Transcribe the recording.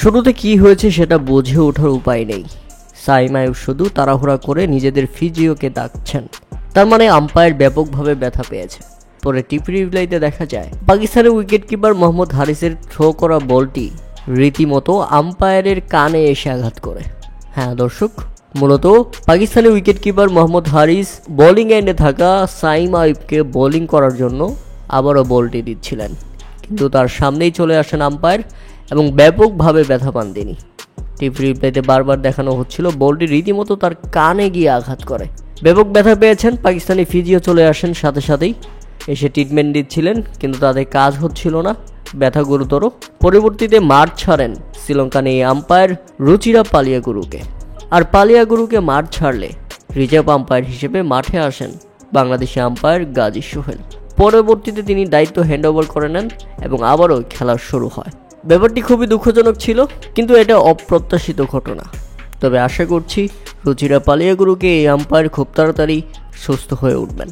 শুরুতে কি হয়েছে সেটা বুঝে ওঠার উপায় নেই। সাইম আইয়ুব শুধু তাড়াহুড়া করে নিজেদের ফিজিওকে ডাকছেন, তার মানে আম্পায়ার ব্যাপকভাবে ব্যথা পেয়েছে। পরে টিভি রিপ্লাইতে দেখা যায় পাকিস্তানের উইকেট কিপার মোহাম্মদ হারিসের থ্রো করা বলটি রীতিমতো আম্পায়ারের কানে এসে আঘাত করে। হ্যাঁ দর্শক, মূলত পাকিস্তানি উইকেট কিপার মোহাম্মদ হারিস বোলিং এন্ডে থাকা সাইম আইয়ুবকে বোলিং করার জন্য আবারও বলটি দিচ্ছিলেন, কিন্তু তার সামনেই চলে আসেন আম্পায়ার এবং ব্যাপকভাবে ব্যথা পান তিনি। টিভি রিপ্লাইতে বারবার দেখানো হচ্ছিল বলটি রীতিমতো তার কানে গিয়ে আঘাত করে। ব্যাপক ব্যথা পেয়েছেন পাকিস্তানি ফিজিও চলে আসেন সাথে সাথেই, এসে ট্রিটমেন্ট দিচ্ছিলেন, কিন্তু তাদের কাজ হচ্ছিল না, ব্যথা গুরুতর। পরবর্তীতে মাঠ ছাড়েন শ্রীলঙ্কান এই আম্পায়ার রুচিরা পালিয়াগুরুকে। আর পালিয়াগুরুকে মাঠ ছাড়লে রিজার্ভ আম্পায়ার হিসেবে মাঠে আসেন বাংলাদেশি আম্পায়ার গাজী সোহেল। পরবর্তীতে তিনি দায়িত্ব হ্যান্ডওভার করে নেন এবং আবারও খেলা শুরু হয়। ব্যাপারটি খুবই দুঃখজনক ছিল, কিন্তু এটা অপ্রত্যাশিত ঘটনা। তবে আশা করছি রুচিরা পালিয়াগুরুকে এই আম্পায়ার খুব তাড়াতাড়ি সুস্থ হয়ে উঠবেন।